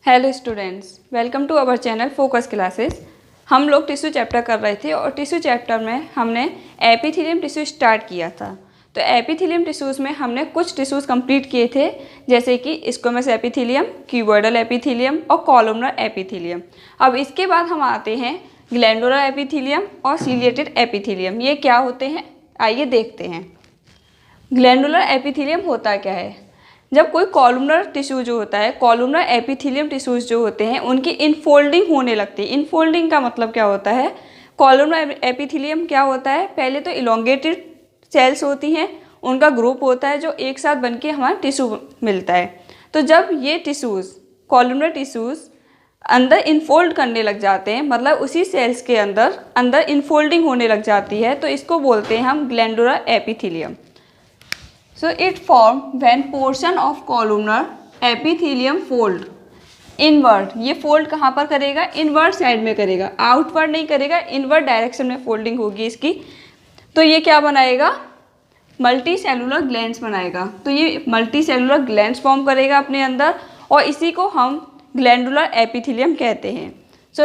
Hello students, welcome to our channel focus classes. हम लोग tissue chapter कर रहे थे और टिश्यू चैप्टर में हमने एपिथेलियम टिश्यू स्टार्ट किया था। तो एपिथेलियम टिश्यूज़ में हमने कुछ टिश्यूज़ कंप्लीट किए थे, जैसे कि स्क्वैमस एपिथेलियम, क्यूबॉइडल एपिथेलियम और कॉलमनर एपिथेलियम। अब इसके बाद हम आते हैं ग्लैंडुलर एपिथेलियम और सीलिएटेड एपिथेलियम। ये क्या होते हैं, आइए देखते हैं। ग्लैंडुलर एपिथेलियम होता क्या है? जब कोई कॉलमनर टिश्यू जो होता है, कॉलमनर एपिथेलियम टिश्यूज जो होते हैं उनकी इनफोल्डिंग होने लगती है। इनफोल्डिंग का मतलब क्या होता है? कॉलमनर एपिथेलियम क्या होता है, पहले तो इलोंगेटेड सेल्स होती हैं, उनका ग्रुप होता है जो एक साथ बनके हमारा टिश्यू मिलता है। तो जब ये टिश्यूज़, कॉलमनर टिश्यूज़ अंदर इनफोल्ड करने लग जाते हैं, मतलब उसी सेल्स के अंदर इनफोल्डिंग होने लग जाती है, तो इसको बोलते हैं हम glandular epithelium. So it form when portion of columnar epithelium fold inward। ये फोल्ड कहाँ पर करेगा? इनवर्ड साइड में करेगा, आउटवर्ड नहीं करेगा, इनवर्ड डायरेक्शन में फोल्डिंग होगी इसकी। तो ये क्या बनाएगा? मल्टी सेलुलर ग्लैंड्स बनाएगा। तो ये मल्टी सेलुलर ग्लैंड्स फॉर्म करेगा अपने अंदर, और इसी को हम ग्लैंडुलर एपिथेलियम कहते हैं। So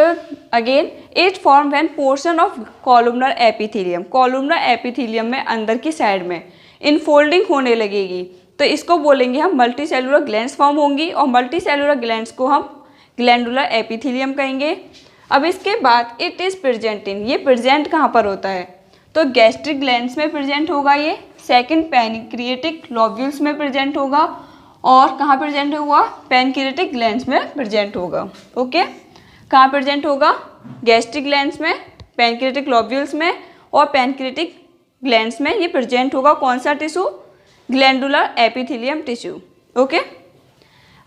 again it form when portion of columnar epithelium, columnar epithelium में अंदर की साइड में इनफोल्डिंग होने लगेगी, तो इसको बोलेंगे हम मल्टी सेलुलर ग्लैंड्स फॉर्म होंगी, और मल्टी सेलुलर ग्लैंड्स को हम ग्लैंडुलर एपिथेलियम कहेंगे। अब इसके बाद इट इज़ प्रेजेंट इन, ये प्रेजेंट कहाँ पर होता है? तो गैस्ट्रिक ग्लैंड्स में प्रेजेंट होगा ये, सेकंड पैनक्रिएटिक लोब्यूल्स में प्रेजेंट होगा, और कहाँ प्रेजेंट होगा? पैनक्रिएटिक ग्लैंड्स में प्रेजेंट होगा। ओके, कहाँ प्रेजेंट होगा? गैस्ट्रिक ग्लैंड्स में, पैनक्रिएटिक लोब्यूल्स में और पैनक्रिएटिक ग्लैंड्स में ये प्रेजेंट होगा। कौन सा tissue? Glandular epithelium tissue. Okay,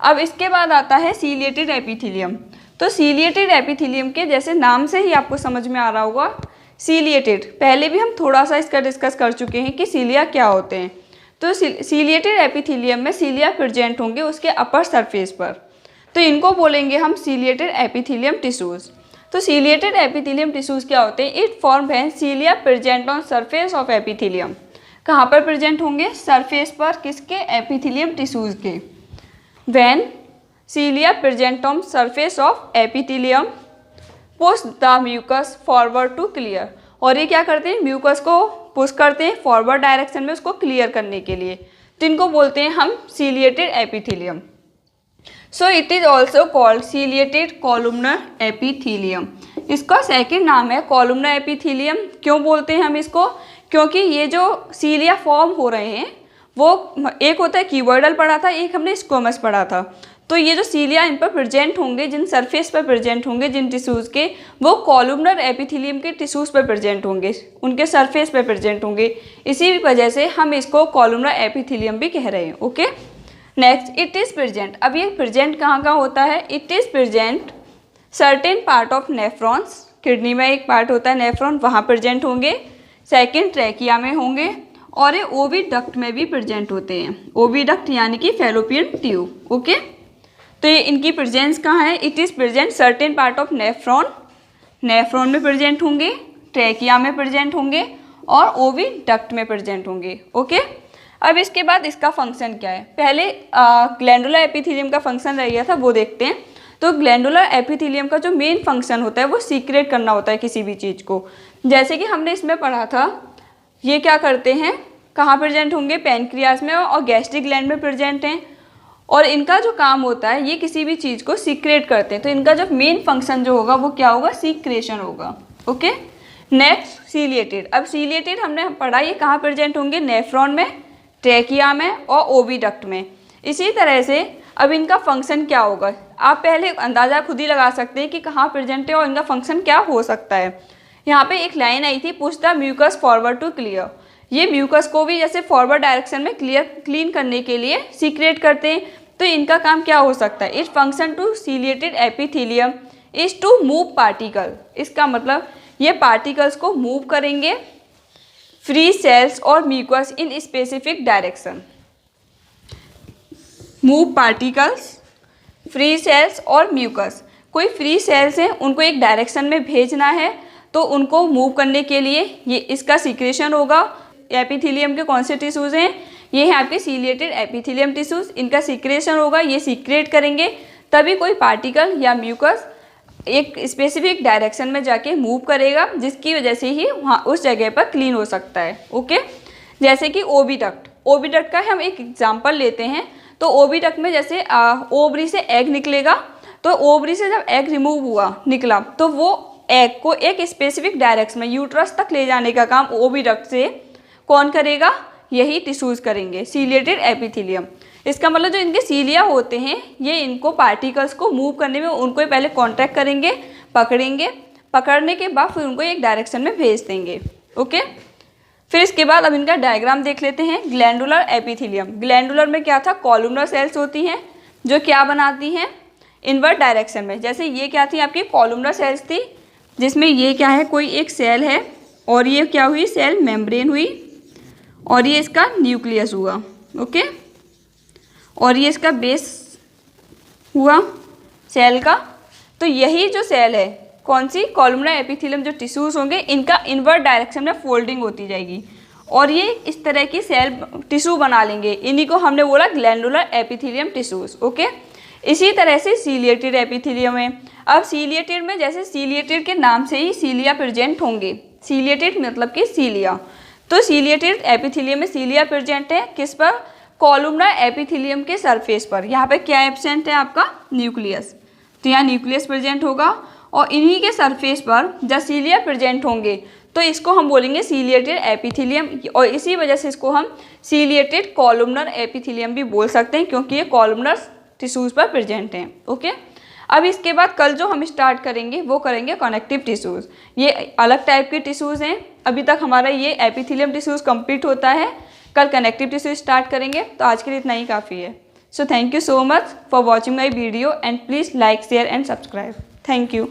अब इसके बाद आता है सीलिएटेड एपिथेलियम। तो सीलिएटेड एपिथेलियम के जैसे नाम से ही आपको समझ में आ रहा होगा, सीलिएटेड, पहले भी हम थोड़ा सा इसका डिस्कस कर चुके हैं कि सीलिया क्या होते हैं। तो सीलिएटेड एपिथेलियम में सीलिया प्रेजेंट होंगे उसके अपर सरफेस पर, तो इनको बोलेंगे हम सीलिएटेड एपिथेलियम टिश्यूज़। तो सीलिएटेड एपिथेलियम टिश्यूज़ क्या होते हैं? It form when cilia present on surface of epithelium. कहाँ पर प्रेजेंट होंगे? सरफेस पर, किसके? एपिथेलियम टिश्यूज़ के। When cilia present on surface of epithelium push the mucus forward to clear. और ये क्या करते हैं? म्यूकस को पुश करते हैं फॉरवर्ड डायरेक्शन में, उसको क्लियर करने के लिए। तो इनको बोलते हैं हम ciliated epithelium. So it is also called ciliated columnar epithelium. इसका सेकंड नाम है कॉलमनर एपिथेलियम। क्यों बोलते हैं हम इसको? क्योंकि ये जो सीलिया फॉर्म हो रहे हैं वो, एक होता है क्यूबॉइडल पढ़ा था, एक हमने स्क्वैमस पढ़ा था। तो ये जो सीलिया इन पर प्रेजेंट होंगे, जिन सरफेस पर प्रेजेंट होंगे जिन टिश्यूज़ के, वो कॉलमनर एपिथेलियम के टिश्यूज़ पर प्रेजेंट होंगे, उनके सरफेस पर प्रेजेंट होंगे। इसी वजह से हम इसको कॉलमनर एपिथेलियम भी कह रहे हैं। Okay, next it is present. अब ये प्रेजेंट कहाँ कहाँ होता है? It is present certain part of nephrons, kidney में एक पार्ट होता है नेफ्रॉन, वहाँ प्रेजेंट होंगे। सेकंड ट्रैकिया में होंगे, और ये ओविडक्ट में भी प्रेजेंट होते हैं। ओविडक्ट यानी कि फैलोपियन ट्यूब। ओके, तो ये इनकी प्रेजेंस कहाँ है? It is present certain part of nephron, nephron में प्रेजेंट होंगे, ट्रैकिया में प्रेजेंट होंगे और ओविडक्ट में प्रेजेंट होंगे। ओके, अब इसके बाद इसका फंक्शन क्या है? पहले ग्लैंडुलर एपिथेलियम का फंक्शन रह गया था, वो देखते हैं। तो ग्लैंडुलर एपिथेलियम का जो मेन फंक्शन होता है वो सीक्रेट करना होता है किसी भी चीज़ को। जैसे कि हमने इसमें पढ़ा था, ये क्या करते हैं? कहाँ प्रेजेंट होंगे? पैनक्रियास में और गैस्ट्रिक ग्लैंड में प्रेजेंट हैं, और इनका जो काम होता है ये किसी भी चीज़ को सीक्रेट करते हैं। तो इनका जो मेन फंक्शन जो होगा वो क्या होगा? सीक्रेशन होगा। Okay, next ciliated. अब सीलिएटेड हमने पढ़ा, ये कहाँ प्रेजेंट होंगे? नेफ्रॉन में, ट्रैकिया में और ओविडक्ट में। इसी तरह से अब इनका फंक्शन क्या होगा, आप पहले अंदाज़ा खुद ही लगा सकते हैं कि कहाँ प्रेजेंट है और इनका फंक्शन क्या हो सकता है। यहाँ पे एक लाइन आई थी, push the mucus forward to clear. ये म्यूकस को भी जैसे फॉरवर्ड डायरेक्शन में क्लीन करने के लिए सीक्रेट करते हैं। तो इनका काम क्या हो सकता है? It function to ciliated epithelium is to move particle. इसका मतलब ये पार्टिकल्स को मूव करेंगे फ्री सेल्स और mucus in specific direction. Move particles, free cells और म्यूकस, कोई फ्री सेल्स हैं उनको एक डायरेक्शन में भेजना है, तो उनको मूव करने के लिए ये इसका सीक्रेशन होगा। एपिथेलियम के कौन से टिश्यूज़ हैं? ये है आपके सीलिएटेड एपिथेलियम टिश्यूज़, इनका सीक्रेशन होगा, ये सीक्रेट करेंगे तभी कोई पार्टिकल या म्यूकस एक स्पेसिफिक डायरेक्शन में जाके मूव करेगा, जिसकी वजह से ही वहाँ उस जगह पर क्लीन हो सकता है। ओके, जैसे कि ओविडक्ट, ओविडक्ट का हम एक एग्जांपल लेते हैं। तो ओविडक्ट में जैसे ओवरी से एग निकलेगा, तो ओवरी से जब एग रिमूव हुआ निकला तो वो एग को एक स्पेसिफिक डायरेक्शन में यूट्रस तक ले जाने का काम ओविडक्ट से कौन करेगा, यही टिश्यूज करेंगे, सीलिएटेड एपिथेलियम। इसका मतलब जो इनके सीलिया होते हैं ये इनको पार्टिकल्स को मूव करने में उनको पहले कॉन्ट्रैक्ट करेंगे, पकड़ेंगे, पकड़ने के बाद फिर उनको एक डायरेक्शन में भेज देंगे। ओके, फिर इसके बाद अब इनका डायग्राम देख लेते हैं। ग्लैंडुलर एपिथेलियम, ग्लैंडुलर में क्या था, कॉलमनर सेल्स होती हैं जो क्या बनाती हैं, इनवर्ट डायरेक्शन में। जैसे ये क्या थी, आपकी कॉलमनर सेल्स थी, जिसमें ये क्या है, कोई एक सेल है और ये क्या हुई, सेल मेम्ब्रेन हुई और ये इसका न्यूक्लियस हुआ। ओके, और ये इसका बेस हुआ सेल का। तो यही जो सेल है, कौन सी, कॉलमनर एपिथेलियम, जो टिश्यूज होंगे इनका इनवर्ट डायरेक्शन में फोल्डिंग होती जाएगी और ये इस तरह की सेल टिश्यू बना लेंगे। इन्हीं को हमने बोला ग्लैंडुलर एपिथेलियम टिश्यूज। ओके, इसी तरह से सीलिएटेड एपिथेलियम है। अब सीलिएटेड में जैसे सीलिएटेड के नाम से ही सीलिया प्रेजेंट होंगे, सीलिएटेड मतलब कि सीलिया, तो सीलिएटेड एपिथेलियम में सीलिया प्रेजेंट है किस पर, कॉलमनर एपिथेलियम के सरफेस पर। यहाँ पे क्या एब्सेंट है, आपका न्यूक्लियस, तो यहाँ न्यूक्लियस प्रेजेंट होगा और इन्हीं के सरफेस पर जब सीलिया प्रेजेंट होंगे तो इसको हम बोलेंगे सीलिएटेड एपिथेलियम, और इसी वजह से इसको हम सीलिएटेड कॉलमनर एपिथेलियम भी बोल सकते हैं क्योंकि ये कॉलमनर टिश्यूज पर प्रेजेंट हैं। ओके, अब इसके बाद कल जो हम स्टार्ट करेंगे वो करेंगे कनेक्टिव टिश्यूज। ये अलग टाइप के टिश्यूज हैं। अभी तक हमारा ये एपिथेलियम टिश्यूज कंप्लीट होता है, कल कनेक्टिव टिश्यूज स्टार्ट करेंगे। तो आज के लिए इतना ही काफ़ी है। So thank you so much for watching my video and please like, share and subscribe. Thank you.